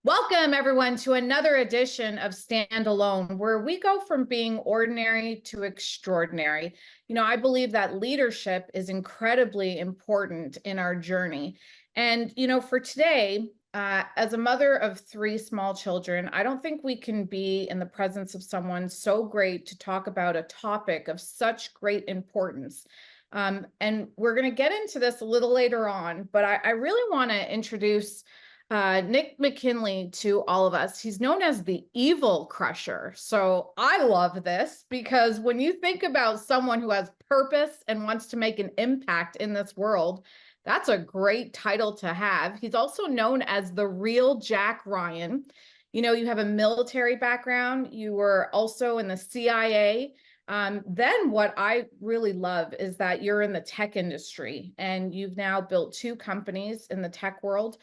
Welcome, everyone, to another edition of Standalone, where we go from being ordinary to extraordinary. I believe that leadership is incredibly important in our journey. And, for today, as a mother of three small children, I don't think we can be in the presence of someone so great to talk about a topic of such great importance. And we're going to get into this a little later on, but I really want to introduce Nic McKinley to all of us. He's known as the evil crusher. So I love this because when you think about someone who has purpose and wants to make an impact in this world, that's a great title to have. He's also known as the real Jack Ryan. You have a military background. You were also in the CIA. Then what I really love is that you're in the tech industry and you've now built two companies in the tech world.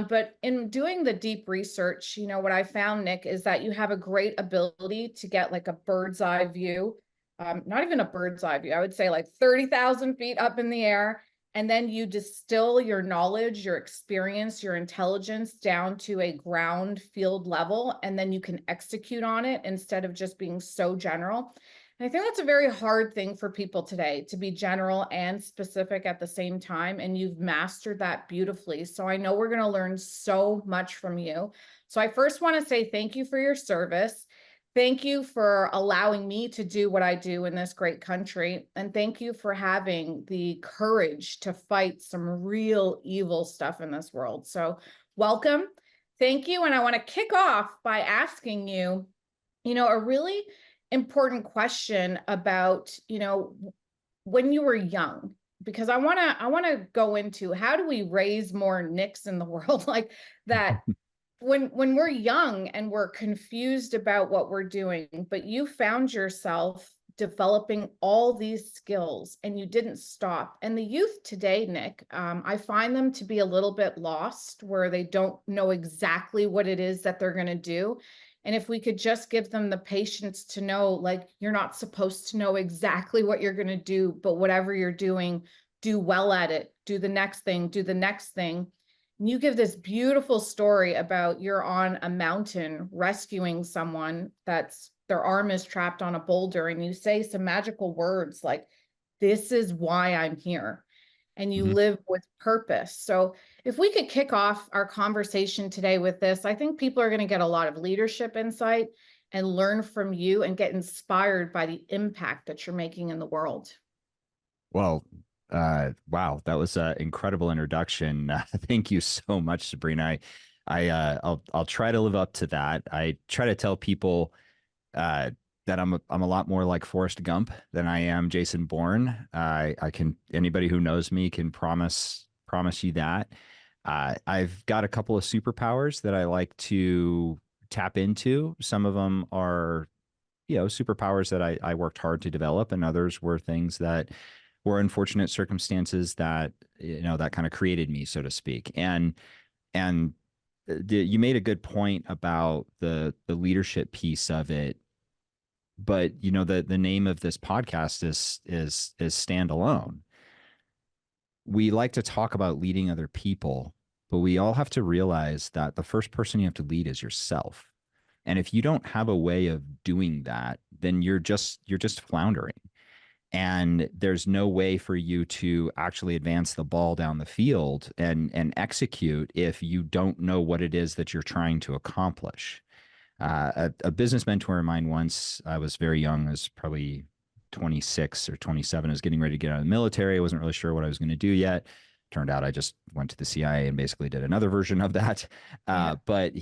But in doing the deep research, what I found, Nic, is that you have a great ability to get like a bird's eye view, not even a bird's eye view, I would say like 30,000 feet up in the air. And then you distill your knowledge, your experience, your intelligence down to a ground field level, and then you can execute on it instead of just being so general. And I think that's a very hard thing for people today, to be general and specific at the same time. And you've mastered that beautifully. So I know we're going to learn so much from you. So I first want to say thank you for your service. Thank you for allowing me to do what I do in this great country. And thank you for having the courage to fight some real evil stuff in this world. So welcome. Thank you. And I want to kick off by asking you, a really important question about, when you were young, because I want to go into how do we raise more Nics in the world like that. When we're young and we're confused about what we're doing, but you found yourself developing all these skills and you didn't stop. And the youth today, Nic, I find them to be a little bit lost, where they don't know exactly what it is that they're going to do. And if we could just give them the patience to know, like, you're not supposed to know exactly what you're going to do, but whatever you're doing, do well at it, do the next thing, do the next thing. You give this beautiful story about you're on a mountain rescuing someone that's their arm is trapped on a boulder, and you say some magical words like, this is why I'm here. And you live with purpose. So if we could kick off our conversation today with this, I think people are going to get a lot of leadership insight and learn from you and get inspired by the impact that you're making in the world. Well, wow, that was an incredible introduction. Thank you so much, Sabrina. I'll try to live up to that. I try to tell people that I'm a lot more like Forrest Gump than I am Jason Bourne. Anybody who knows me can promise you that. I've got a couple of superpowers that I like to tap into. Some of them are, superpowers that I worked hard to develop, and others were things that were unfortunate circumstances that, that kind of created me, so to speak. And you made a good point about the leadership piece of it. But, the name of this podcast is Standalone. We like to talk about leading other people, but we all have to realize that the first person you have to lead is yourself. And if you don't have a way of doing that, then you're just floundering. And there's no way for you to actually advance the ball down the field and execute if you don't know what it is that you're trying to accomplish. A business mentor of mine once, I was very young, I was probably 26 or 27, I was getting ready to get out of the military. I wasn't really sure what I was going to do yet. Turned out I just went to the CIA and basically did another version of that. But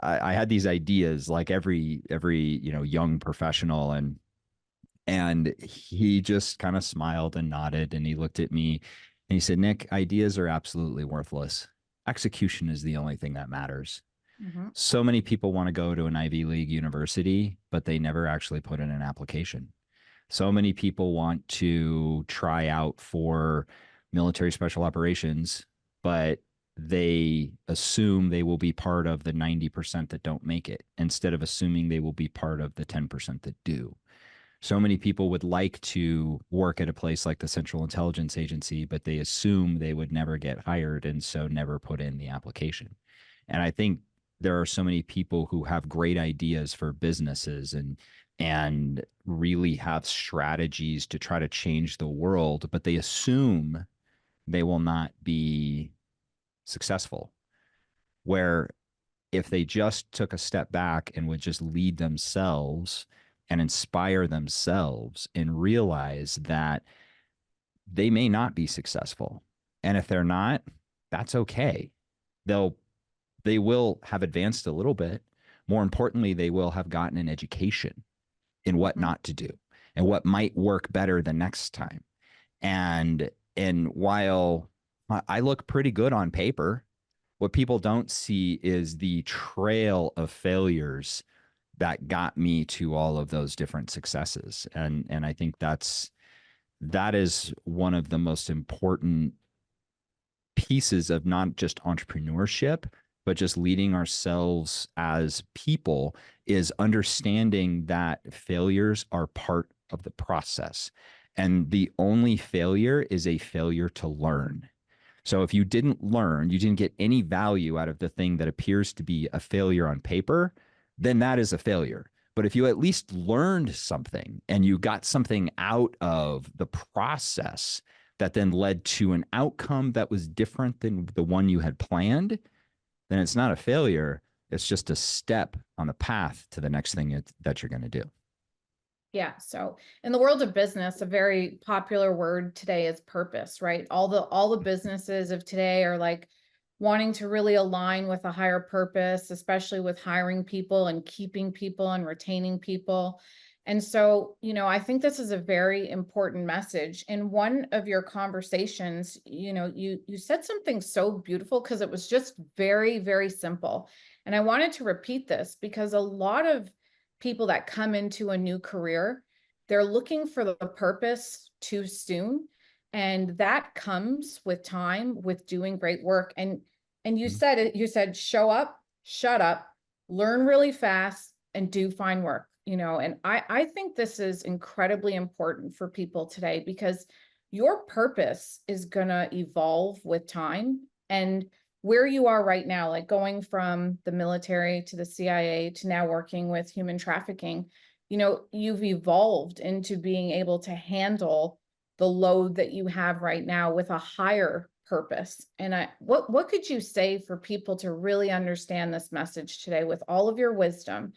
I had these ideas like every young professional, and he just kind of smiled and nodded, and he looked at me and he said, Nic, ideas are absolutely worthless. Execution is the only thing that matters. So many people want to go to an Ivy League university, but they never actually put in an application. So many people want to try out for military special operations, but they assume they will be part of the 90% that don't make it, instead of assuming they will be part of the 10% that do. So many people would like to work at a place like the Central Intelligence Agency, but they assume they would never get hired, and so never put in the application. And I think there are so many people who have great ideas for businesses and really have strategies to try to change the world, but they assume they will not be successful. Where if they just took a step back and would just lead themselves and inspire themselves and realize that they may not be successful. And if they're not, that's okay. They'll they will have advanced a little bit. More importantly, they will have gotten an education in what Mhm. not to do and what might work better the next time. And while I look pretty good on paper, what people don't see is the trail of failures that got me to all of those different successes. And I think that is one of the most important pieces of not just entrepreneurship, but just leading ourselves as people, is understanding that failures are part of the process. And the only failure is a failure to learn. So if you didn't learn, you didn't get any value out of the thing that appears to be a failure on paper, then that is a failure. But if you at least learned something and you got something out of the process that then led to an outcome that was different than the one you had planned, then it's not a failure. It's just a step on the path to the next thing that you're going to do. Yeah. So in the world of business, a very popular word today is purpose, right? All the businesses of today are like wanting to really align with a higher purpose, especially with hiring people and keeping people and retaining people. And so, I think this is a very important message. In one of your conversations, you said something so beautiful because it was just very, very simple. And I wanted to repeat this because a lot of people that come into a new career, they're looking for the purpose too soon. And that comes with time, with doing great work. And you said it, you said, show up, shut up, learn really fast, and do fine work. And I think this is incredibly important for people today because your purpose is going to evolve with time. And where you are right now, like going from the military to the CIA to now working with human trafficking, you've evolved into being able to handle the load that you have right now with a higher purpose. And what could you say for people to really understand this message today with all of your wisdom?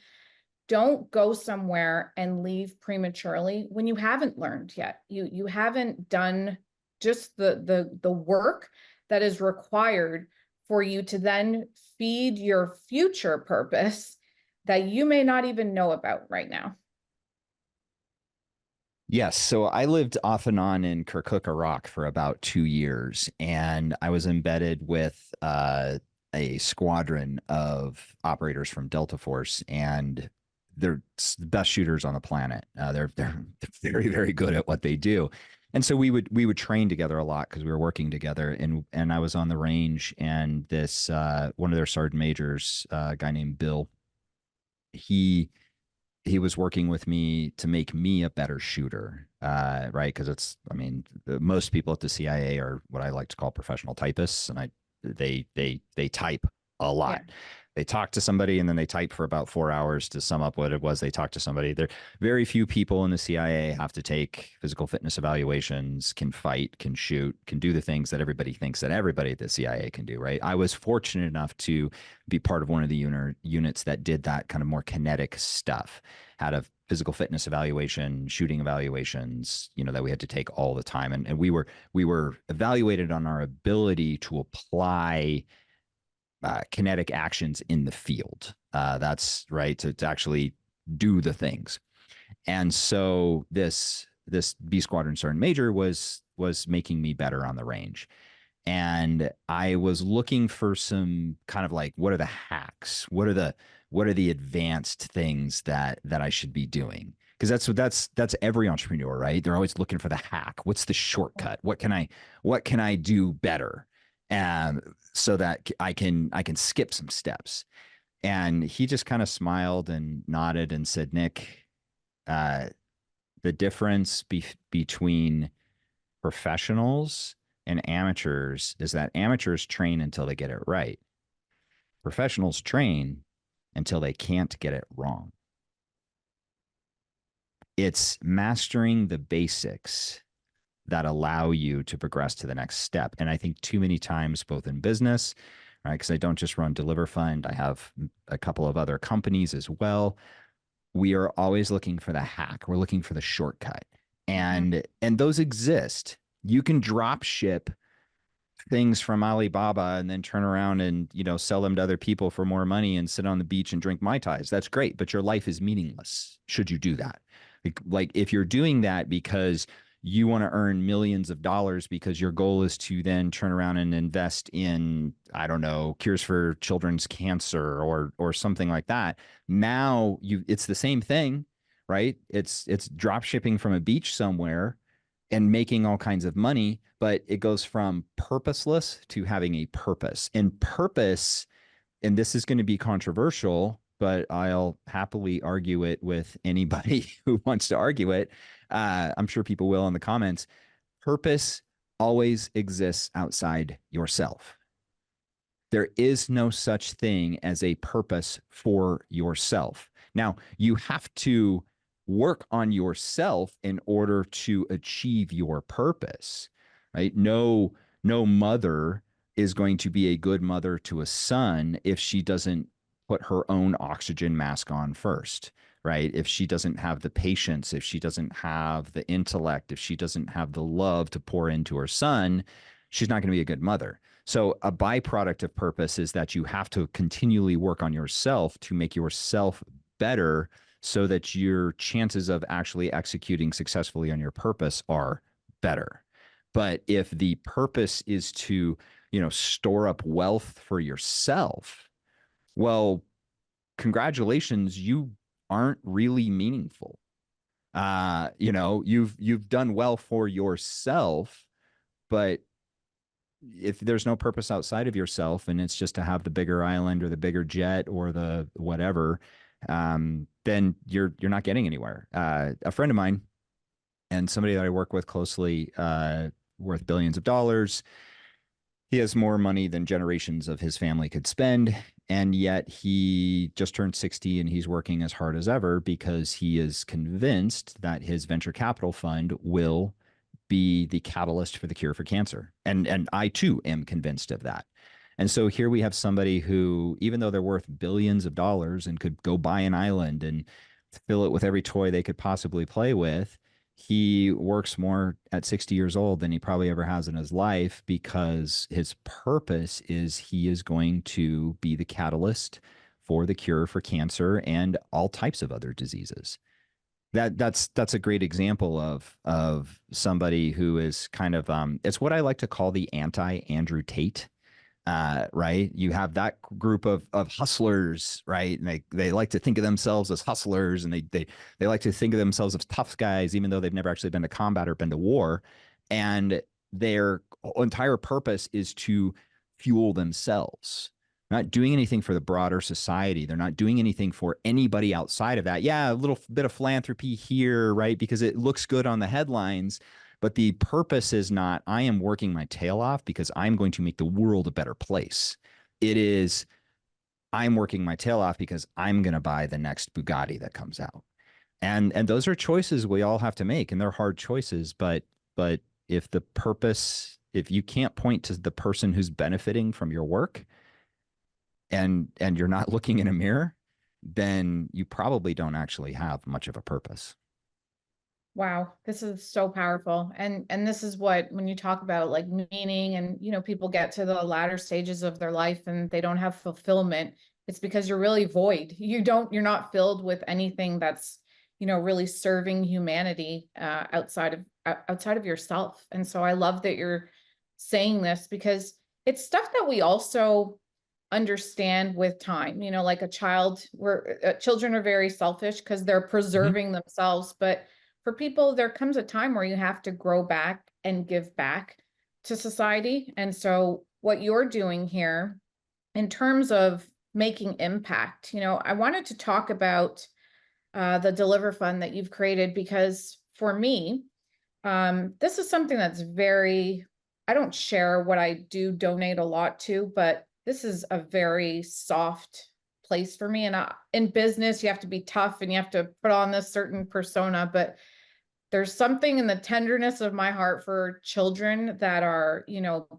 Don't go somewhere and leave prematurely when you haven't learned yet. You haven't done just the work that is required for you to then feed your future purpose that you may not even know about right now. Yes. So I lived off and on in Kirkuk, Iraq for about 2 years, and I was embedded with a squadron of operators from Delta Force, and they're the best shooters on the planet. They're very, very good at what they do. And so we would train together a lot because we were working together. And I was on the range, and this one of their sergeant majors, a guy named Bill, he he was working with me to make me a better shooter, right? Because I mean, most people at the CIA are what I like to call professional typists, and they type a Yeah. lot. They talk to somebody and then they type for about 4 hours to sum up what it was they talked to somebody. There, very few people in the CIA have to take physical fitness evaluations, can fight, can shoot, can do the things that everybody thinks that everybody at the CIA can do, right? I was fortunate enough to be part of one of the units that did that kind of more kinetic stuff, had a physical fitness evaluation, shooting evaluations, that we had to take all the time. And we were evaluated on our ability to apply kinetic actions in the field. That's right, to actually do the things. And so this B Squadron Sergeant Major was making me better on the range. And I was looking for some kind of like, what are the hacks? What are the advanced things that I should be doing? Because that's every entrepreneur, right? They're always looking for the hack. What's the shortcut? What can I do better? And so that I can skip some steps. And he just kind of smiled and nodded and said, Nick, uh, the difference between professionals and amateurs is that amateurs train until they get it right. Professionals train until they can't get it wrong. It's mastering the basics that allow you to progress to the next step. And I think too many times, both in business, right? Because I don't just run Deliver Fund, I have a couple of other companies as well. We are always looking for the hack. We're looking for the shortcut. And those exist. You can drop ship things from Alibaba and then turn around and, sell them to other people for more money and sit on the beach and drink Mai Tais. That's great, but your life is meaningless should you do that. Like if you're doing that because you want to earn millions of dollars because your goal is to then turn around and invest in, I don't know, cures for children's cancer or something like that. Now it's the same thing, right? It's drop shipping from a beach somewhere and making all kinds of money, but it goes from purposeless to having a purpose. And purpose, and this is going to be controversial, but I'll happily argue it with anybody who wants to argue it. I'm sure people will in the comments. Purpose always exists outside yourself. There is no such thing as a purpose for yourself. Now, you have to work on yourself in order to achieve your purpose, right? No mother is going to be a good mother to a son if she doesn't put her own oxygen mask on first, right? If she doesn't have the patience, if she doesn't have the intellect, if she doesn't have the love to pour into her son, she's not going to be a good mother. So a byproduct of purpose is that you have to continually work on yourself to make yourself better so that your chances of actually executing successfully on your purpose are better. But if the purpose is to, store up wealth for yourself, well, congratulations, you aren't really meaningful. You've done well for yourself, but if there's no purpose outside of yourself and it's just to have the bigger island or the bigger jet or the whatever, then you're not getting anywhere. A friend of mine and somebody that I work with closely, worth billions of dollars. He has more money than generations of his family could spend. And yet he just turned 60 and he's working as hard as ever because he is convinced that his venture capital fund will be the catalyst for the cure for cancer. And I too am convinced of that. And so here we have somebody who, even though they're worth billions of dollars and could go buy an island and fill it with every toy they could possibly play with, he works more at 60 years old than he probably ever has in his life because his purpose is he is going to be the catalyst for the cure for cancer and all types of other diseases. That's a great example of somebody who is kind of it's what I like to call the anti Andrew Tate. Right. You have that group of hustlers, right? And they like to think of themselves as hustlers and they like to think of themselves as tough guys, even though they've never actually been to combat or been to war. And their entire purpose is to fuel themselves, not doing anything for the broader society. They're not doing anything for anybody outside of that. Yeah, a little bit of philanthropy here, right? Because it looks good on the headlines. But the purpose is not, I am working my tail off because I'm going to make the world a better place. It is, I'm working my tail off because I'm going to buy the next Bugatti that comes out. And those are choices we all have to make, and they're hard choices. But if the purpose, if you can't point to the person who's benefiting from your work and you're not looking in a mirror, then you probably don't actually have much of a purpose. Wow, this is so powerful. And this is what, when you talk about like meaning and, people get to the latter stages of their life and they don't have fulfillment, it's because you're really void. You're not filled with anything that's, really serving humanity outside of yourself. And so I love that you're saying this because it's stuff that we also understand with time, like a child, where children are very selfish because they're preserving themselves. But for people, there comes a time where you have to grow back and give back to society. And so what you're doing here in terms of making impact, I wanted to talk about the Deliver Fund that you've created, because for me, this is something that's I don't share what I do donate a lot to, but this is a very soft place for me. And in business, you have to be tough and you have to put on this certain persona, but there's something in the tenderness of my heart for children that are,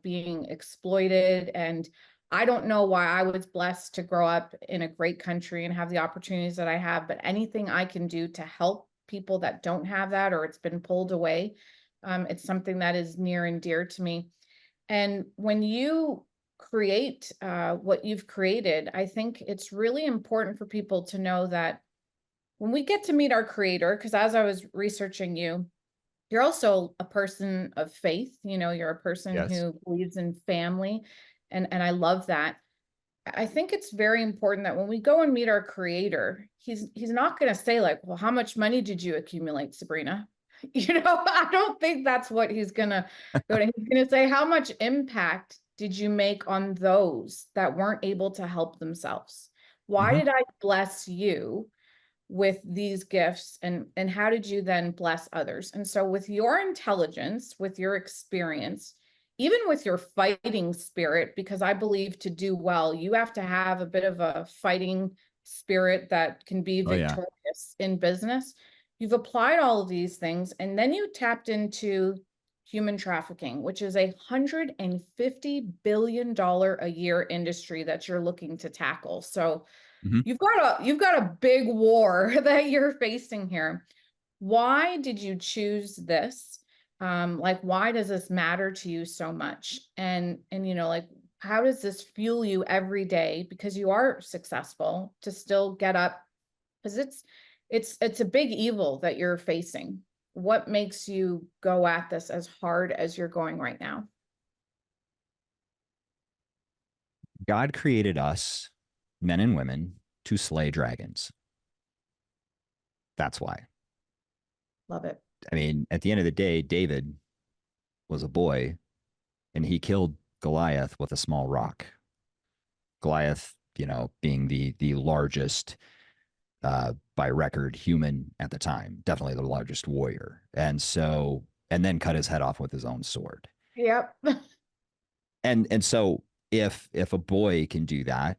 being exploited. And I don't know why I was blessed to grow up in a great country and have the opportunities that I have, but anything I can do to help people that don't have that, or it's been pulled away, it's something that is near and dear to me. And when you create what you've created, I think it's really important for people to know that when we get to meet our creator, because as I was researching you, you're also a person of faith. You're a person Yes. who believes in family. And I love that. I think it's very important that when we go and meet our creator, he's not going to say like, well, how much money did you accumulate, Sabrina? I don't think that's what he's going to go to. He's going to say, how much impact did you make on those that weren't able to help themselves? Why Mhm. did I bless you with these gifts, and how did you then bless others? And so with your intelligence, with your experience, even with your fighting spirit, because I believe to do well, you have to have a bit of a fighting spirit that can be Oh yeah. victorious in business. You've applied all of these things, and then you tapped into human trafficking, which is $150 billion a year industry that you're looking to tackle. So Mhm. you've got a big war that you're facing here. Why did you choose this? Like, why does this matter to you so much? And like, how does this fuel you every day? Because you are successful to still get up, because it's a big evil that you're facing. What makes you go at this as hard as you're going right now? God created us, men and women, to slay dragons. That's why. Love it. I mean, at the end of the day, David was a boy and he killed Goliath with a small rock. Goliath, being the largest by record human at the time, definitely the largest warrior. And then cut his head off with his own sword. Yep. And so if a boy can do that,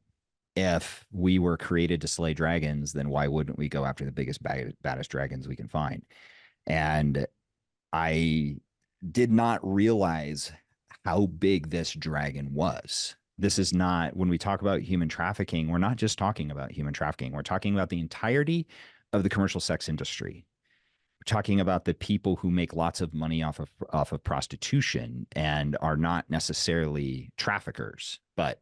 if we were created to slay dragons, then why wouldn't we go after the biggest, baddest dragons we can find? And I did not realize how big this dragon was. This is not, when we talk about human trafficking, we're not just talking about human trafficking. We're talking about the entirety of the commercial sex industry. We're talking about the people who make lots of money off of prostitution and are not necessarily traffickers, but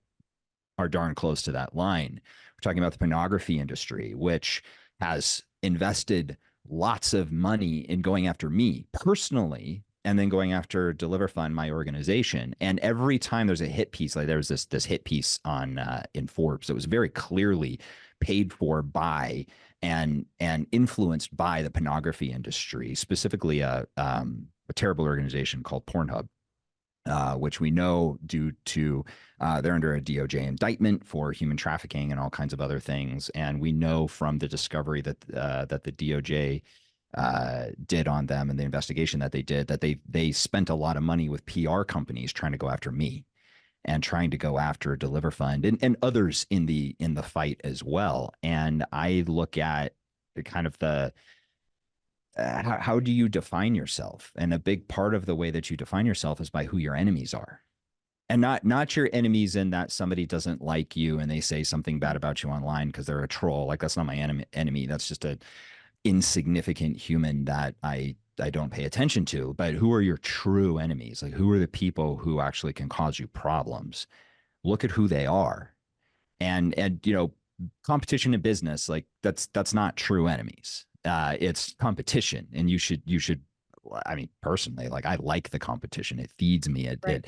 are darn close to that line. We're talking about the pornography industry, which has invested lots of money in going after me personally, and then going after Deliver Fund, my organization. And every time there's a hit piece, like there was this hit piece on in Forbes that was very clearly paid for by and influenced by the pornography industry, specifically a terrible organization called Pornhub, which we know due to they're under a DOJ indictment for human trafficking and all kinds of other things. And we know from the discovery that the DOJ did on them and the investigation that they did, that they spent a lot of money with PR companies trying to go after me and trying to go after Deliver Fund and others in the fight as well. And I look at kind of the how do you define yourself? And a big part of the way that you define yourself is by who your enemies are. And not your enemies in that somebody doesn't like you and they say something bad about you online because they're a troll. Like, that's not my enemy. That's just a insignificant human that I don't pay attention to. But who are your true enemies? Like, who are the people who actually can cause you problems? Look at who they are. And competition in business, like that's not true enemies. It's competition, and you should. I mean, personally, like, I like the competition. It feeds me. Right.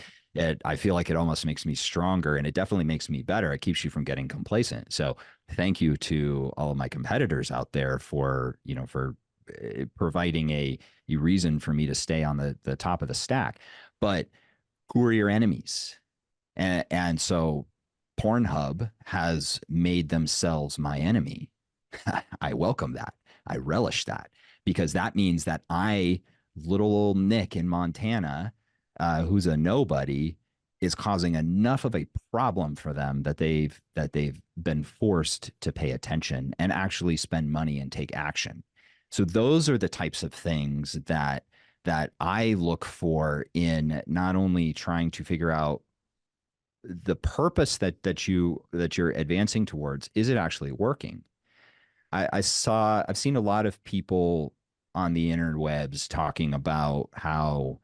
I feel like it almost makes me stronger, and it definitely makes me better. It keeps you from getting complacent. So thank you to all of my competitors out there for providing a reason for me to stay on the top of the stack. But who are your enemies? And so Pornhub has made themselves my enemy. I welcome that. I relish that, because that means that little old Nick in Montana, who's a nobody, is causing enough of a problem for them that they've been forced to pay attention and actually spend money and take action. So those are the types of things that I look for in not only trying to figure out the purpose that you're advancing towards, is it actually working? I've seen a lot of people on the interwebs talking about how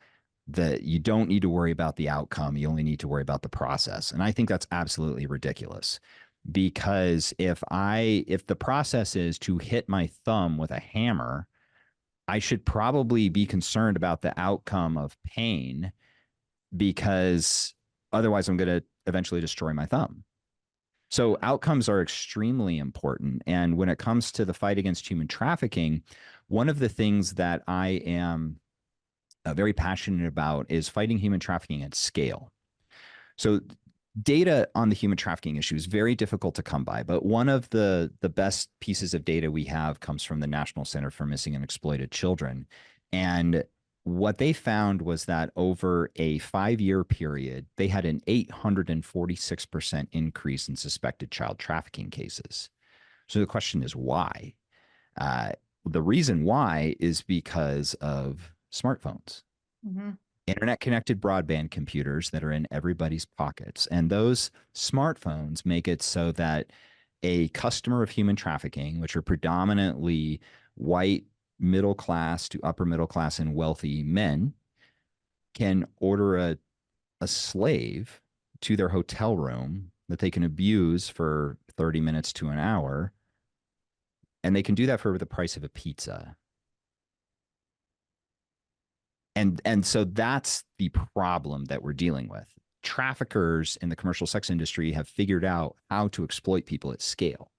that you don't need to worry about the outcome, you only need to worry about the process. And I think that's absolutely ridiculous, because if the process is to hit my thumb with a hammer, I should probably be concerned about the outcome of pain, because otherwise I'm going to eventually destroy my thumb. So outcomes are extremely important. And when it comes to the fight against human trafficking, one of the things that I am very passionate about is fighting human trafficking at scale. So data on the human trafficking issue is very difficult to come by, but one of the best pieces of data we have comes from the National Center for Missing and Exploited Children. And what they found was that over a 5-year period, they had an 846% increase in suspected child trafficking cases. So the question is why? The reason why is because of smartphones. Mm-hmm. Internet connected broadband computers that are in everybody's pockets. And those smartphones make it so that a customer of human trafficking, which are predominantly white, middle class to upper middle class and wealthy men, can order a slave to their hotel room that they can abuse for 30 minutes to an hour. And they can do that for the price of a pizza. And so that's the problem that we're dealing with. Traffickers in the commercial sex industry have figured out how to exploit people at scale.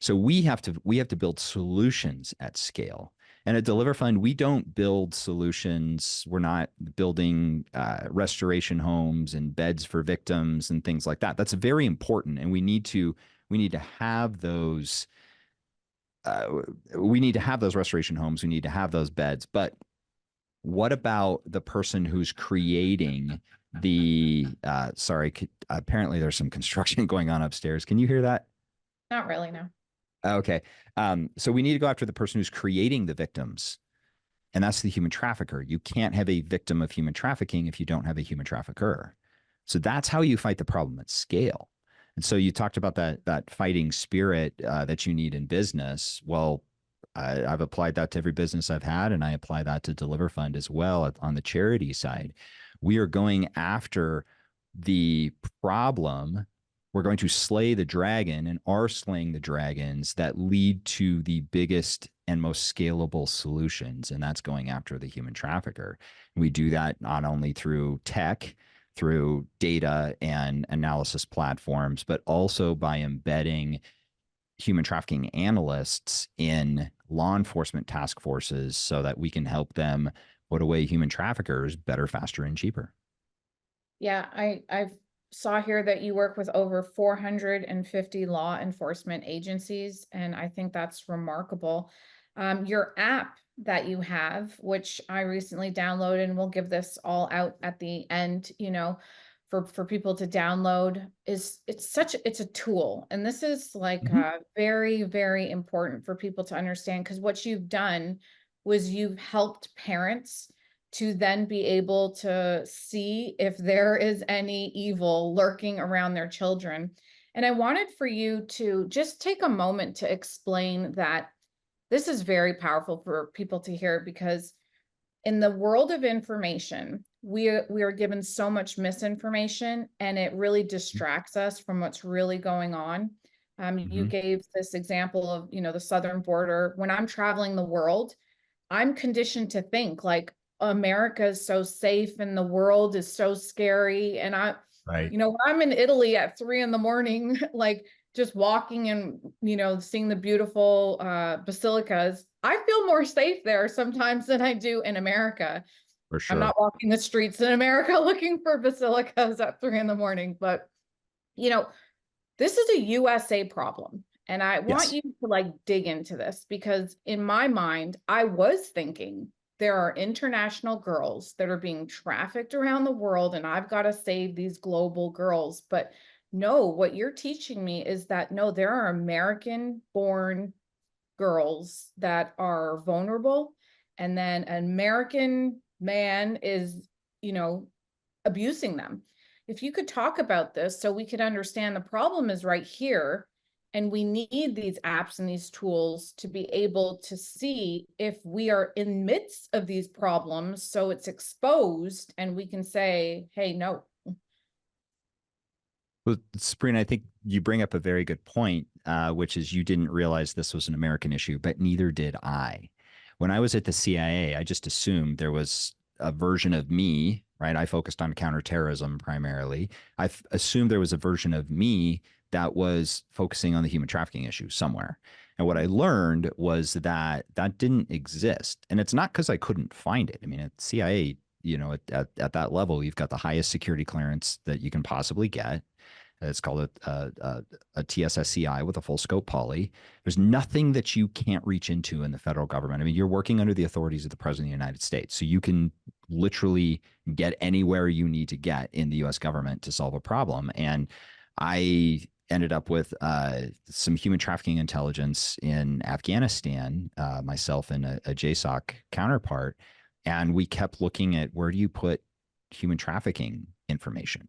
So we have to build solutions at scale. And at Deliver Fund, we don't build solutions. We're not building restoration homes and beds for victims and things like that. That's very important, and we need to have those. We need to have those restoration homes. We need to have those beds, but what about the person who's creating the sorry, apparently there's some construction going on upstairs. Can you hear that? Not really, no. Okay. So we need to go after the person who's creating the victims, and that's the human trafficker. You can't have a victim of human trafficking if you don't have a human trafficker. So that's how you fight the problem at scale. And so you talked about that fighting spirit that you need in business. Well, I've applied that to every business I've had, and I apply that to Deliver Fund as well on the charity side. We are going after the problem. We're going to slay the dragon, and are slaying the dragons that lead to the biggest and most scalable solutions, and that's going after the human trafficker. We do that not only through tech, through data and analysis platforms, but also by embedding human trafficking analysts in law enforcement task forces so that we can help them put away human traffickers better, faster, and cheaper. Yeah, I saw here that you work with over 450 law enforcement agencies, and I think that's remarkable. Your app that you have, which I recently downloaded, and we'll give this all out at the end, for people to download, it's a tool. And this is like very, very important for people to understand, because what you've done was you've helped parents to then be able to see if there is any evil lurking around their children. And I wanted for you to just take a moment to explain that this is very powerful for people to hear, because in the world of information, we are given so much misinformation, and it really distracts us from what's really going on. You gave this example of, the southern border. When I'm traveling the world, I'm conditioned to think like America is so safe and the world is so scary. And when I'm in Italy at 3 a.m, like just walking and, seeing the beautiful basilicas, I feel more safe there sometimes than I do in America. For sure. I'm not walking the streets in America looking for basilicas at 3 a.m, but this is a USA problem. And I want you to dig into this, because in my mind, I was thinking there are international girls that are being trafficked around the world, and I've got to save these global girls. But no, what you're teaching me is that no, there are American born girls that are vulnerable, and then an American man is, you know, abusing them. If you could talk about this so we could understand the problem is right here, and we need these apps and these tools to be able to see if we are in midst of these problems, so it's exposed and we can say, hey, no. Well, Sabrina, I think you bring up a very good point, which is you didn't realize this was an American issue, but neither did I. When I was at the CIA, I just assumed there was a version of me, right? I focused on counterterrorism primarily. I assumed there was a version of me that was focusing on the human trafficking issue somewhere. And what I learned was that that didn't exist. And it's not because I couldn't find it. I mean, at CIA, you know, at that level, you've got the highest security clearance that you can possibly get. It's called a TSSCI with a full scope poly. There's nothing that you can't reach into in the federal government. I mean, you're working under the authorities of the President of the United States. So you can literally get anywhere you need to get in the US government to solve a problem. And I ended up with some human trafficking intelligence in Afghanistan, myself and a JSOC counterpart. And we kept looking at where do you put human trafficking information?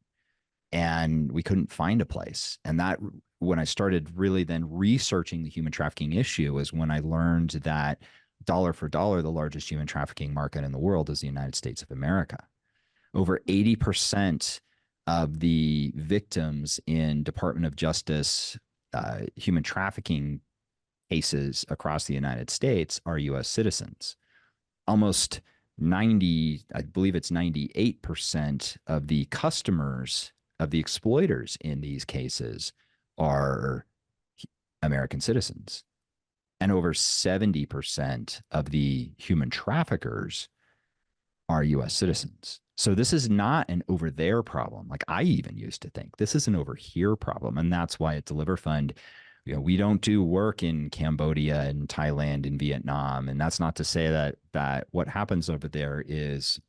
And we couldn't find a place. And that, when I started really then researching the human trafficking issue, is when I learned that dollar for dollar, the largest human trafficking market in the world is the United States of America. Over 80% of the victims in Department of Justice human trafficking cases across the United States are US citizens. Almost 90, I believe it's 98% of the customers of the exploiters in these cases are American citizens. And over 70% of the human traffickers are US citizens. So this is not an over there problem. Like I even used to think this is an over here problem. And that's why at Deliver Fund, you know, we don't do work in Cambodia and Thailand and Vietnam. And that's not to say that what happens over there is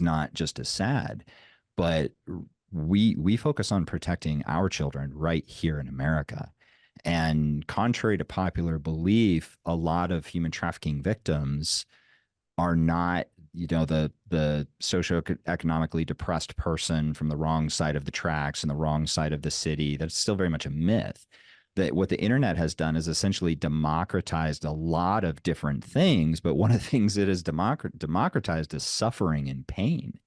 not just as sad, but we focus on protecting our children right here in America. And contrary to popular belief, a lot of human trafficking victims are not, you know, the socioeconomically depressed person from the wrong side of the tracks and the wrong side of the city. That's still very much a myth. That what the internet has done is essentially democratized a lot of different things, but one of the things it has democratized is suffering and pain.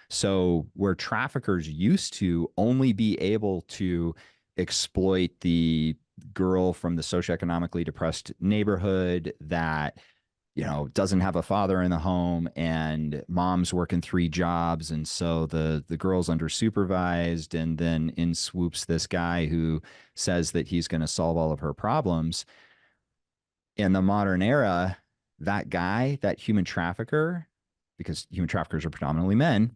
So where traffickers used to only be able to exploit the girl from the socioeconomically depressed neighborhood that, you know, doesn't have a father in the home and mom's working 3 jobs. And so the girl's under supervised, and then in swoops this guy who says that he's going to solve all of her problems. In the modern era, that guy, that human trafficker, because human traffickers are predominantly men,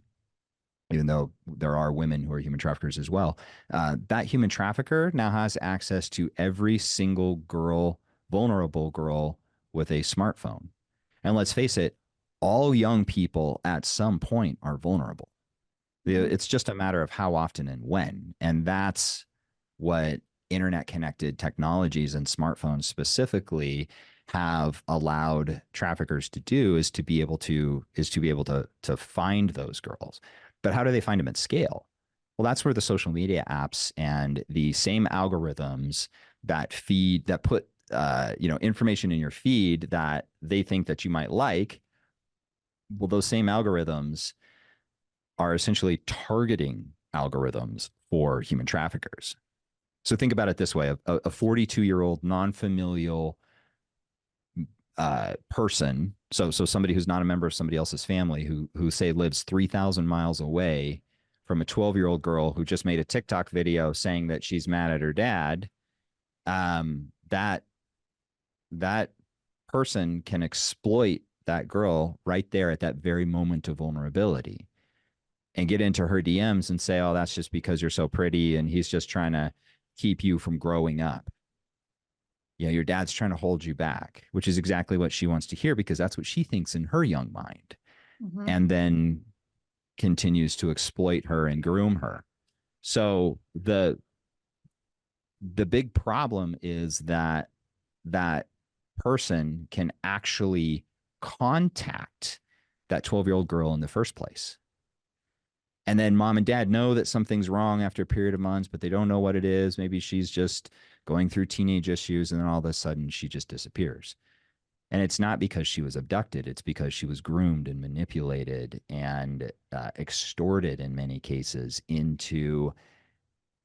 even though there are women who are human traffickers as well, that human trafficker now has access to every single girl, vulnerable girl, with a smartphone. And let's face it, all young people at some point are vulnerable. It's just a matter of how often and when. And that's what internet connected technologies and smartphones specifically have allowed traffickers to do, is to be able to find those girls. But how do they find them at scale? Well, that's where the social media apps and the same algorithms that put information in your feed that they think that you might like. Well, those same algorithms are essentially targeting algorithms for human traffickers. So think about it this way: a 42-year-old non-familial person, so somebody who's not a member of somebody else's family, who say lives 3,000 miles away from a 12-year-old girl who just made a TikTok video saying that she's mad at her dad. That person can exploit that girl right there at that very moment of vulnerability and get into her DMs and say, oh, that's just because you're so pretty and he's just trying to keep you from growing up. You know, your dad's trying to hold you back, which is exactly what she wants to hear because that's what she thinks in her young mind. Mhm. And then continues to exploit her and groom her. So the big problem is that that person can actually contact that 12-year-old girl in the first place. And then mom and dad know that something's wrong after a period of months, but they don't know what it is. Maybe she's just going through teenage issues, and then all of a sudden she just disappears. And it's not because she was abducted, it's because she was groomed and manipulated and extorted in many cases into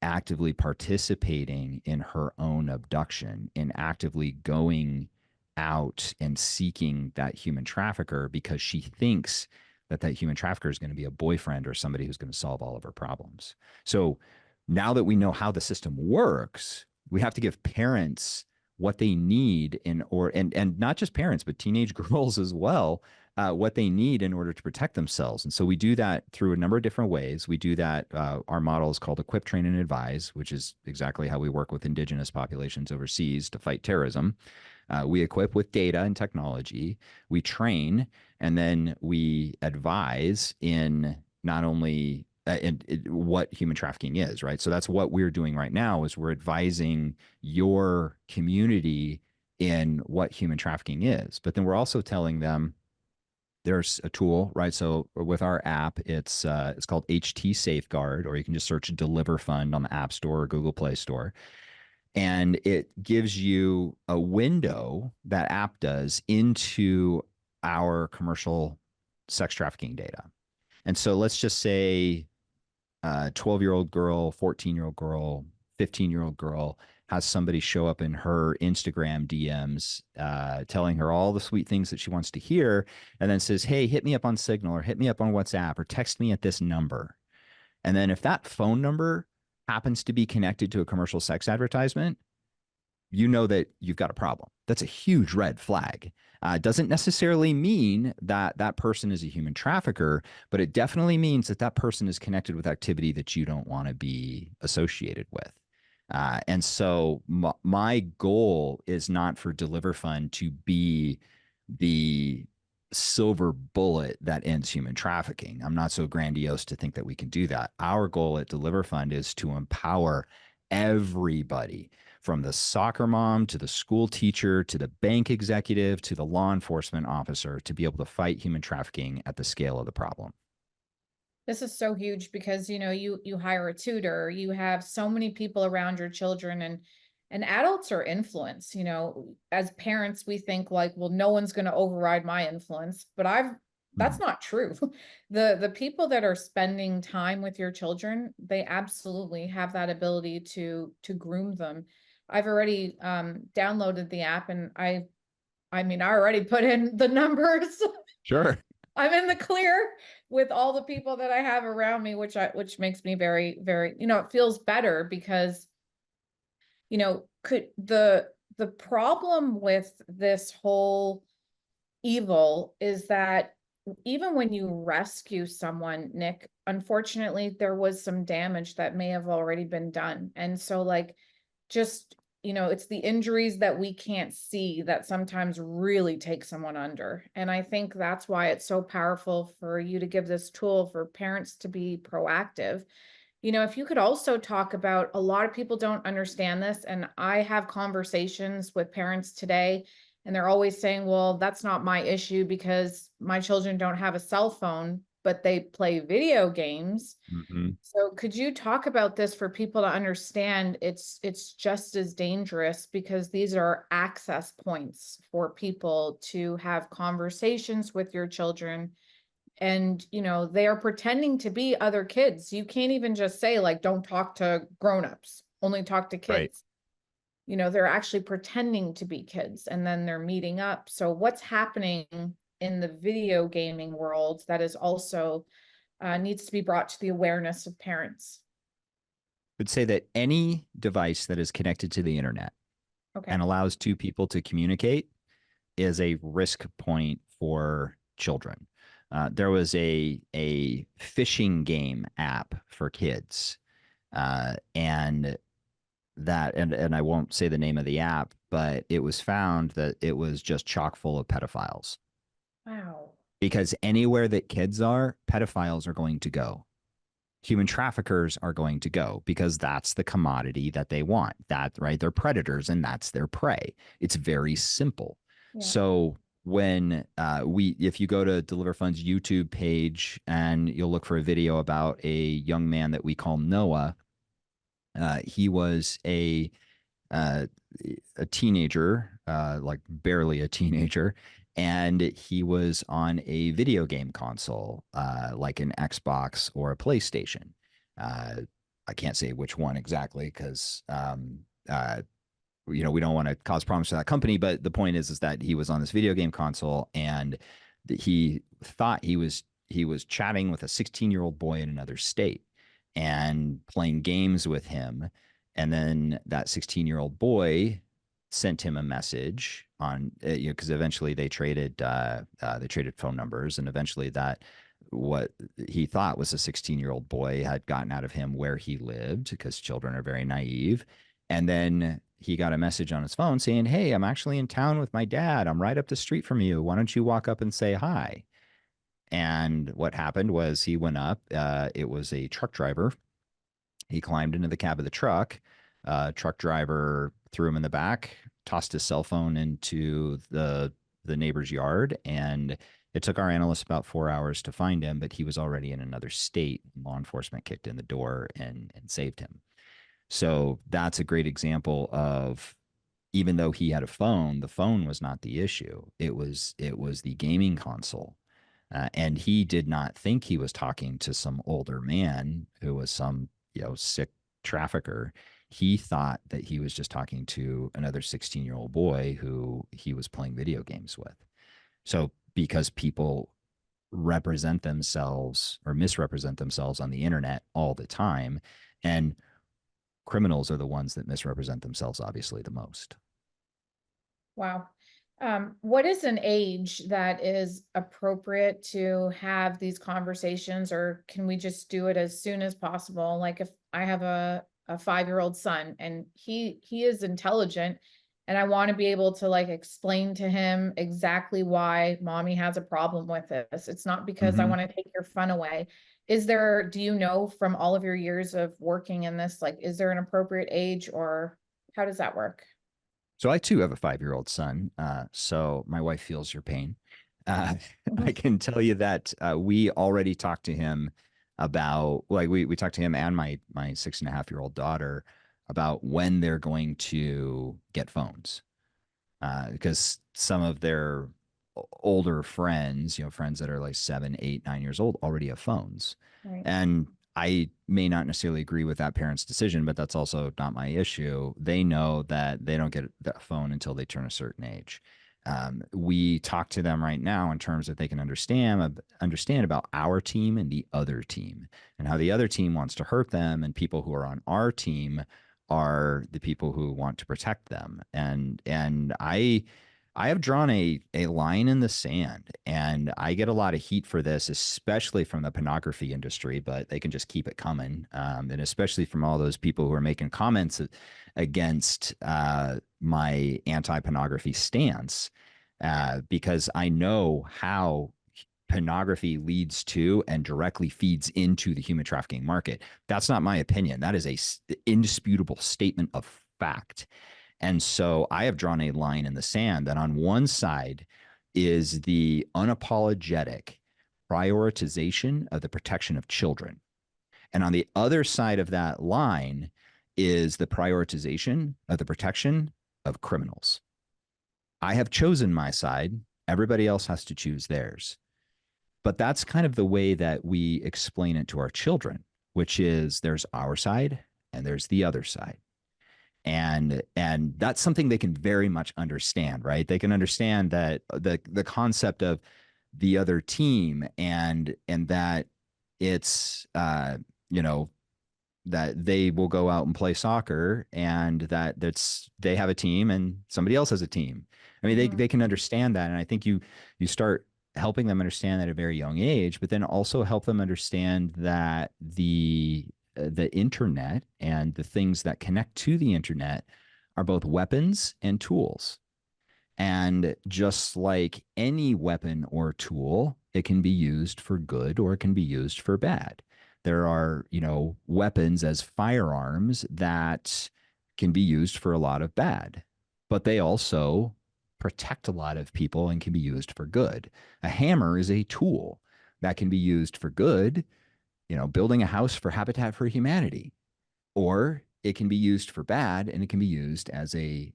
actively participating in her own abduction, in actively going out and seeking that human trafficker because she thinks that that human trafficker is going to be a boyfriend or somebody who's going to solve all of her problems. So now that we know how the system works, we have to give parents what they need in or and not just parents but teenage girls as well, what they need in order to protect themselves. And so we do that through a number of different ways. We do that. Our model is called Equip, Train, and Advise, which is exactly how we work with indigenous populations overseas to fight terrorism. We equip with data and technology. We train, and then we advise in not only what human trafficking is, right? So that's what we're doing right now is we're advising your community in what human trafficking is. But then we're also telling them there's a tool, right? So with our app, it's called HT Safeguard, or you can just search Deliver Fund on the App Store or Google Play Store, and it gives you a window, that app does, into our commercial sex trafficking data. And so let's just say 12-year-old girl, 14-year-old girl, 15-year-old girl has somebody show up in her Instagram DMs telling her all the sweet things that she wants to hear, and then says, hey, hit me up on Signal or hit me up on WhatsApp or text me at this number. And then if that phone number happens to be connected to a commercial sex advertisement, you know that you've got a problem. That's a huge red flag. Doesn't necessarily mean that that person is a human trafficker, but it definitely means that that person is connected with activity that you don't want to be associated with. And so my goal is not for Deliver Fund to be the silver bullet that ends human trafficking. I'm not so grandiose to think that we can do that. Our goal at Deliver Fund is to empower everybody, from the soccer mom to the school teacher to the bank executive to the law enforcement officer, to be able to fight human trafficking at the scale of the problem. This is so huge because you hire a tutor, you have so many people around your children, and adults are influenced. As parents, we think like, well, no one's going to override my influence, but that's not true. The people that are spending time with your children, they absolutely have that ability to groom them. I've already downloaded the app, and I mean, I already put in the numbers. Sure. I'm in the clear with all the people that I have around me, which makes me very, very, it feels better because, could the problem with this whole evil is that even when you rescue someone, Nick, unfortunately, there was some damage that may have already been done. And so like, just, it's the injuries that we can't see that sometimes really take someone under. And I think that's why it's so powerful for you to give this tool for parents to be proactive. If you could also talk about, a lot of people don't understand this, and I have conversations with parents today, and they're always saying, well, that's not my issue because my children don't have a cell phone, but they play video games. Mm-hmm. So could you talk about this for people to understand it's just as dangerous, because these are access points for people to have conversations with your children, and they are pretending to be other kids. You can't even just say like, don't talk to grownups, only talk to Right. kids. They're actually pretending to be kids, and then they're meeting up. So what's happening in the video gaming world that is also needs to be brought to the awareness of parents? Would say that any device that is connected to the internet Okay. and allows two people to communicate is a risk point for children. There was a fishing game app for kids, and that, and I won't say the name of the app, but it was found that it was just chock full of pedophiles, Wow. because anywhere that kids are, pedophiles are going to go. Human traffickers are going to go, because that's the commodity that they want. That, right? They're predators and that's their prey. It's very simple. Yeah. So when if you go to Deliver Fund's YouTube page and you'll look for a video about a young man that we call Noah, he was uh, a teenager, like barely a teenager, and he was on a video game console, like an Xbox or a PlayStation. Uh, I can't say which one exactly, because we don't want to cause problems to that company. But the point is that he was on this video game console, and he thought he was chatting with a 16-year-old boy in another state and playing games with him. And then that 16-year-old boy sent him a message on, because eventually they traded phone numbers, and eventually that what he thought was a 16-year-old boy had gotten out of him where he lived, because children are very naive. And then he got a message on his phone saying, "Hey, I'm actually in town with my dad. I'm right up the street from you. Why don't you walk up and say hi?" And what happened was he went up. It was a truck driver. He climbed into the cab of the truck. Truck driver threw him in the back, tossed his cell phone into the neighbor's yard, and it took our analysts about 4 hours to find him, but he was already in another state. Law enforcement kicked in the door and saved him. So that's a great example of, even though he had a phone, the phone was not the issue. It was the gaming console. And he did not think he was talking to some older man who was some, sick trafficker. He thought that he was just talking to another 16-year-old boy who he was playing video games with. So because people represent themselves or misrepresent themselves on the internet all the time, and criminals are the ones that misrepresent themselves obviously the most. Wow. What is an age that is appropriate to have these conversations, or can we just do it as soon as possible? Like if I have a 5-year-old son and he is intelligent and I want to be able to like explain to him exactly why mommy has a problem with this. It's not because I Mm-hmm. want to take your fun away. Do you know from all of your years of working in this, like, is there an appropriate age, or how does that work? So I too have a 5-year-old son. So my wife feels your pain. Uh, I can tell you that we already talked to him about, like, we talked to him and my 6.5-year-old daughter about when they're going to get phones, because some of their older friends, friends that are like 7, 8, 9 years old, already have phones. Right. And I may not necessarily agree with that parent's decision, but that's also not my issue. They know that they don't get that phone until they turn a certain age. We talk to them right now in terms that they can understand about our team and the other team, and how the other team wants to hurt them, and people who are on our team are the people who want to protect them. And I have drawn a line in the sand, and I get a lot of heat for this, especially from the pornography industry, but they can just keep it coming. And especially from all those people who are making comments against my anti-pornography stance, because I know how pornography leads to and directly feeds into the human trafficking market. That's not my opinion. That is a indisputable statement of fact. And so I have drawn a line in the sand that on one side is the unapologetic prioritization of the protection of children. And on the other side of that line is the prioritization of the protection of criminals. I have chosen my side. Everybody else has to choose theirs. But that's kind of the way that we explain it to our children, which is there's our side and there's the other side. And that's something they can very much understand, right? They can understand that the concept of the other team, and that it's you know that they will go out and play soccer, and that's they have a team and somebody else has a team. I mean, Mhm. they can understand that. And I think you start helping them understand that at a very young age, but then also help them understand that the internet and the things that connect to the internet are both weapons and tools. And just like any weapon or tool, it can be used for good or it can be used for bad. There are, weapons as firearms that can be used for a lot of bad, but they also protect a lot of people and can be used for good. A hammer is a tool that can be used for good, building a house for Habitat for Humanity, or it can be used for bad and it can be used as a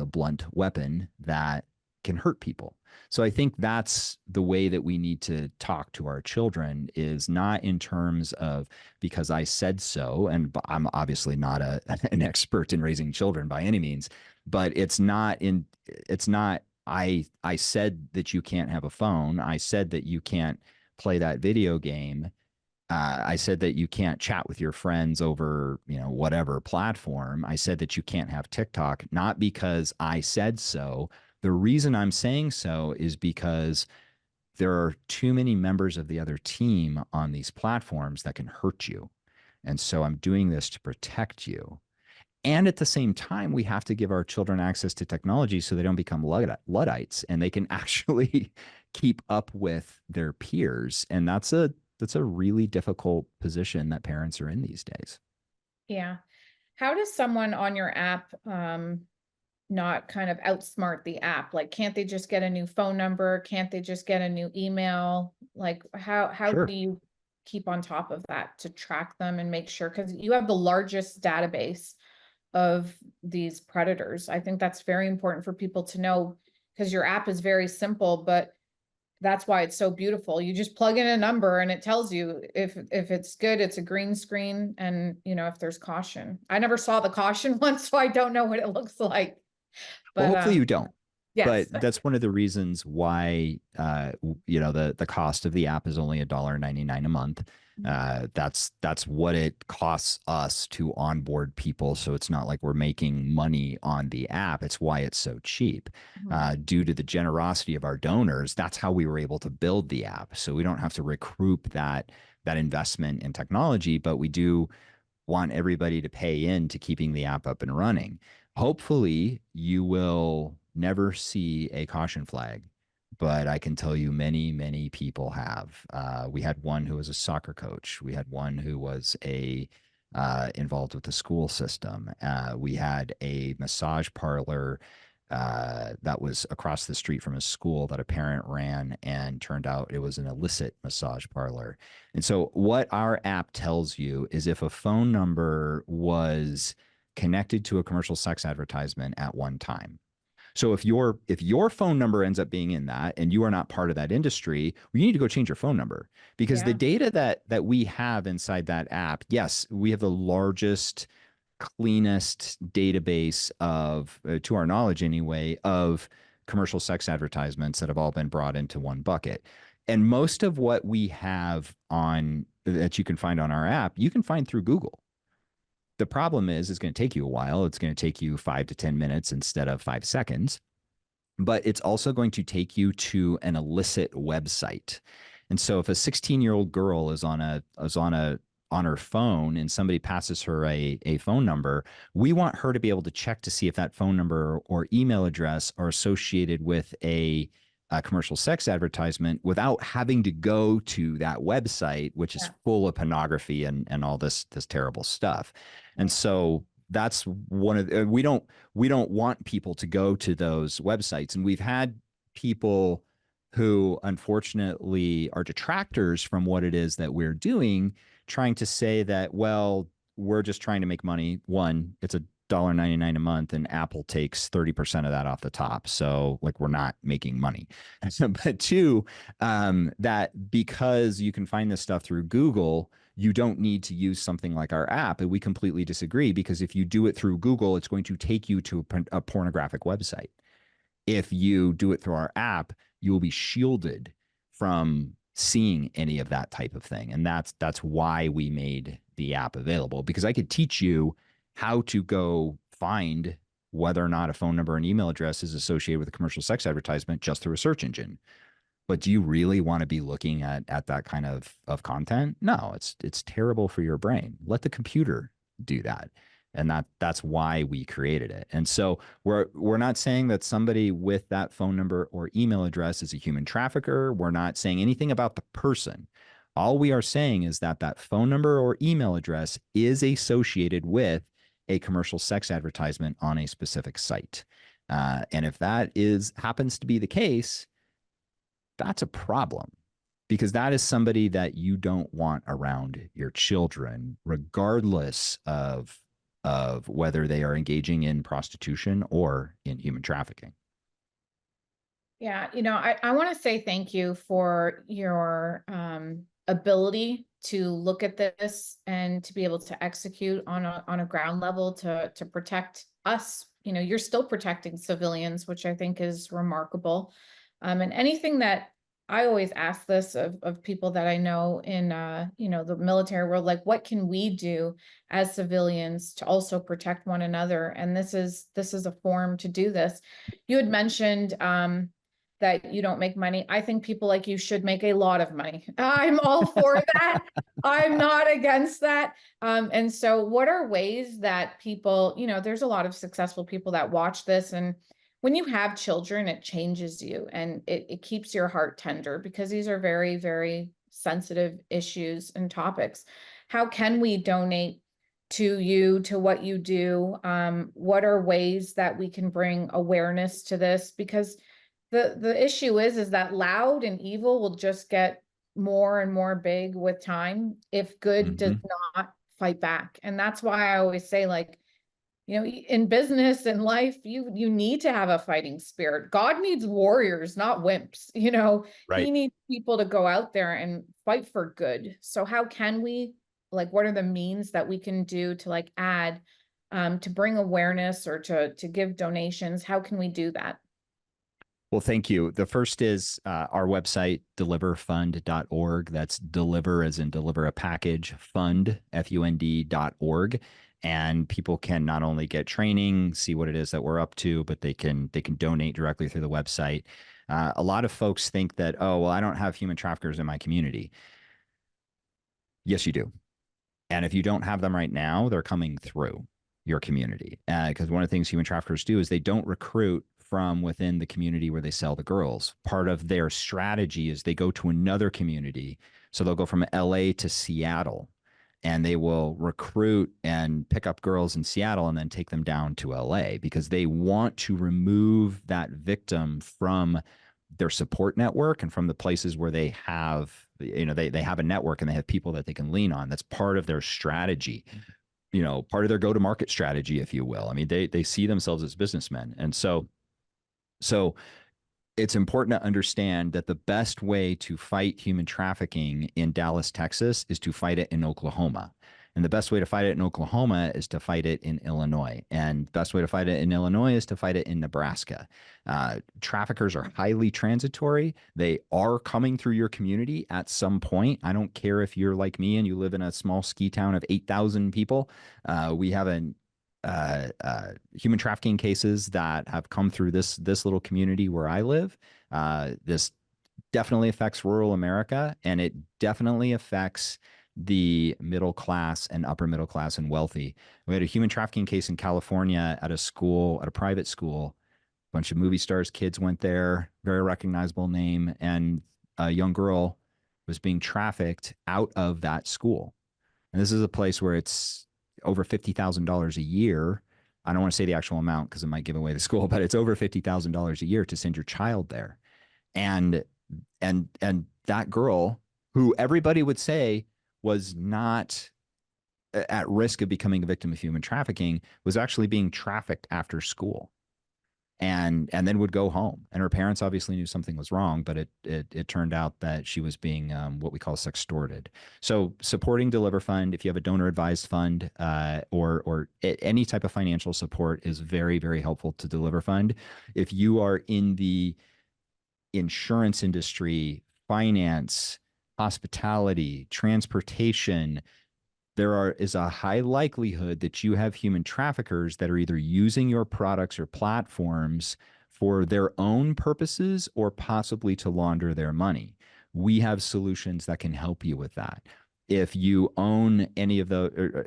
blunt weapon that can hurt people. So I think that's the way that we need to talk to our children, is not in terms of because I said so. And I'm obviously not an expert in raising children by any means, but it's not I said that you can't have a phone. I said that you can't play that video game. I said that you can't chat with your friends over, whatever platform. I said that you can't have TikTok, not because I said so. The reason I'm saying so is because there are too many members of the other team on these platforms that can hurt you. And so I'm doing this to protect you. And at the same time, we have to give our children access to technology so they don't become Luddites and they can actually keep up with their peers. And that's a really difficult position that parents are in these days. Yeah. How does someone on your app not kind of outsmart the app? Like, can't they just get a new phone number? Can't they just get a new email? Like, how Sure. do you keep on top of that to track them and make sure? Because you have the largest database of these predators. I think that's very important for people to know, because your app is very simple, but that's why it's so beautiful. You just plug in a number and it tells you if it's good, it's a green screen, and if there's caution. I never saw the caution once, so I don't know what it looks like. Well, But hopefully you don't. But yes. that's one of the reasons why the cost of the app is only $1.99 a month. That's what it costs us to onboard people. So it's not like we're making money on the app. It's why it's so cheap. Due to the generosity of our donors, that's how we were able to build the app. So we don't have to recoup that investment in technology, but we do want everybody to pay in to keeping the app up and running. Hopefully, you will never see a caution flag, but I can tell you many, many people have. We had one who was a soccer coach. We had one who was involved with the school system. We had a massage parlor that was across the street from a school that a parent ran, and turned out it was an illicit massage parlor. And so what our app tells you is if a phone number was connected to a commercial sex advertisement at one time. So if your phone number ends up being in that and you are not part of that industry, you need to go change your phone number, because the data that we have inside that app, yes, we have the largest, cleanest database of, to our knowledge anyway, of commercial sex advertisements that have all been brought into one bucket. And most of what we have on that you can find on our app, you can find through Google. The problem is it's going to take you a while. It's going to take you 5 to 10 minutes instead of 5 seconds, but it's also going to take you to an illicit website. And so if a 16-year-old girl is on her phone and somebody passes her a phone number, we want her to be able to check to see if that phone number or email address are associated with a commercial sex advertisement without having to go to that website, which is full of pornography and all this terrible stuff. And so that's one of the, we don't want people to go to those websites. And we've had people who unfortunately are detractors from what it is that we're doing, trying to say that, well, we're just trying to make money. One, it's $1.99 a month, and Apple takes 30% of that off the top. So like, we're not making money. But two, that because you can find this stuff through Google, you don't need to use something like our app. And we completely disagree, because if you do it through Google, it's going to take you to a pornographic website. If you do it through our app, you will be shielded from seeing any of that type of thing. And that's why we made the app available, because I could teach you how to go find whether or not a phone number and email address is associated with a commercial sex advertisement just through a search engine. But do you really want to be looking at that kind of content? No, it's terrible for your brain. Let the computer do that. And that's why we created it. And so we're not saying that somebody with that phone number or email address is a human trafficker. We're not saying anything about the person. All we are saying is that that phone number or email address is associated with a commercial sex advertisement on a specific site. And if that happens to be the case, that's a problem, because that is somebody that you don't want around your children, regardless of whether they are engaging in prostitution or in human trafficking. Yeah, I want to say thank you for your ability to look at this and to be able to execute on a ground level to protect us. You're still protecting civilians, which I think is remarkable. And anything that I always ask this of people that I know in the military world, like, what can we do as civilians to also protect one another? And this is a forum to do this. You had mentioned that you don't make money. I think people like you should make a lot of money. I'm all for that. I'm not against that. And so what are ways that people, there's a lot of successful people that watch this, and when you have children, it changes you, and it keeps your heart tender, because these are very, very sensitive issues and topics. How can we donate to you, to what you do? What are ways that we can bring awareness to this? Because the issue is that loud and evil will just get more and more big with time if good does not fight back. And that's why I always say, like, in business and life, you need to have a fighting spirit. God needs warriors, not wimps. Right. He needs people to go out there and fight for good. So how can we, like, what are the means that we can do to, like, add to bring awareness, or to give donations? How can we do that? Well, thank you. The first is our website, deliverfund.org. That's deliver as in deliver a package, fund, FUND.org. And people can not only get training, see what it is that we're up to, but they can donate directly through the website. A lot of folks think that, oh, well, I don't have human traffickers in my community. Yes, you do. And if you don't have them right now, they're coming through your community. Because one of the things human traffickers do is they don't recruit from within the community where they sell the girls. Part of their strategy is they go to another community. So they'll go from LA to Seattle, and they will recruit and pick up girls in Seattle and then take them down to LA, because they want to remove that victim from their support network and from the places where they have, they have a network and they have people that they can lean on. That's part of their strategy, part of their go-to-market strategy, if you will. I mean, they see themselves as businessmen. And so it's important to understand that the best way to fight human trafficking in Dallas, Texas, is to fight it in Oklahoma. And the best way to fight it in Oklahoma is to fight it in Illinois. And the best way to fight it in Illinois is to fight it in Nebraska. Traffickers are highly transitory. They are coming through your community at some point. I don't care if you're like me and you live in a small ski town of 8,000 people. We have human trafficking cases that have come through this little community where I live. This definitely affects rural America, and it definitely affects the middle class and upper middle class and wealthy. We had a human trafficking case in California at a private school. A bunch of movie stars, kids went there, very recognizable name, and a young girl was being trafficked out of that school. And this is a place where it's over $50,000 a year. I don't want to say the actual amount because it might give away the school, but it's over $50,000 a year to send your child there. And that girl, who everybody would say was not at risk of becoming a victim of human trafficking, was actually being trafficked after school, and then would go home. And her parents obviously knew something was wrong, but it turned out that she was being what we call sextorted. So supporting Deliver Fund, if you have a donor advised fund, or any type of financial support, is very, very helpful to Deliver Fund. If you are in the insurance industry, finance, hospitality, transportation, is a high likelihood that you have human traffickers that are either using your products or platforms for their own purposes or possibly to launder their money. We have solutions that can help you with that. If you own any of the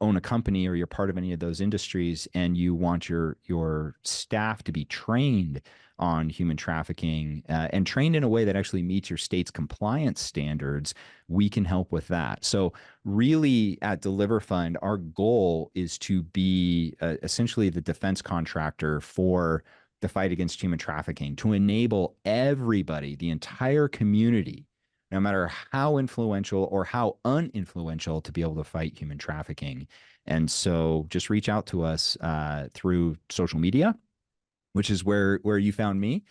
own a company or you're part of any of those industries and you want your staff to be trained on human trafficking and trained in a way that actually meets your state's compliance standards, we can help with that. So really at Deliver Fund, our goal is to be essentially the defense contractor for the fight against human trafficking, to enable everybody, the entire community, no matter how influential or how uninfluential, to be able to fight human trafficking. And so just reach out to us through social media, which is where you found me.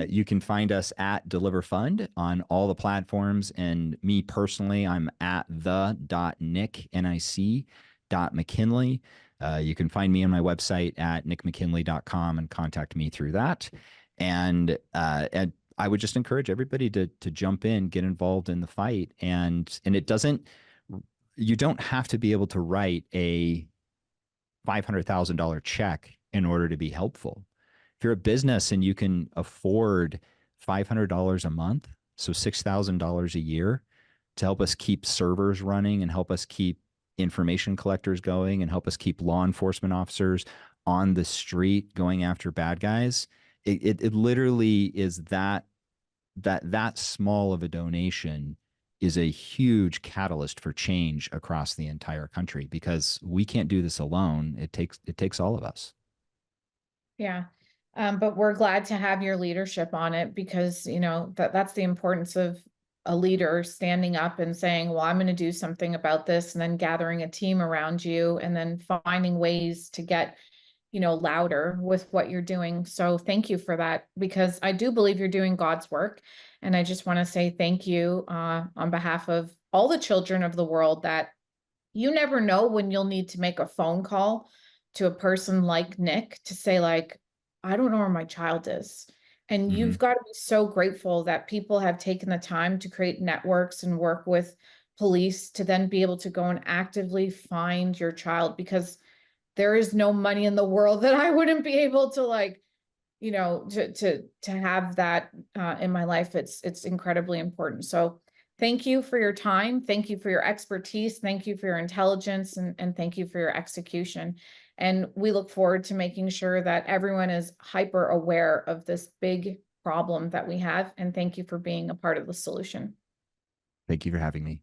You can find us at Deliver Fund on all the platforms. And me personally, I'm at the.nic, Nic.McKinley. You can find me on my website at nicmckinley.com and contact me through that. And I would just encourage everybody to jump in, get involved in the fight. And it doesn't, you don't have to be able to write a $500,000 check in order to be helpful. If you're a business and you can afford $500 a month, so $6,000 a year, to help us keep servers running and help us keep information collectors going and help us keep law enforcement officers on the street going after bad guys, it literally is that small of a donation is a huge catalyst for change across the entire country, because we can't do this alone. It takes all of us. Yeah. But we're glad to have your leadership on it, because, you know, that's the importance of a leader standing up and saying, well, I'm going to do something about this, and then gathering a team around you and then finding ways to get, you know, louder with what you're doing. So thank you for that, because I do believe you're doing God's work. And I just want to say thank you on behalf of all the children of the world, that you never know when you'll need to make a phone call to a person like Nic to say, like, I don't know where my child is. And Mm-hmm. you've got to be so grateful that people have taken the time to create networks and work with police to then be able to go and actively find your child, because there is no money in the world that I wouldn't be able to, like, you know, to have that in my life. It's incredibly important. So thank you for your time. Thank you for your expertise. Thank you for your intelligence, and thank you for your execution. And we look forward to making sure that everyone is hyper aware of this big problem that we have. And thank you for being a part of the solution. Thank you for having me.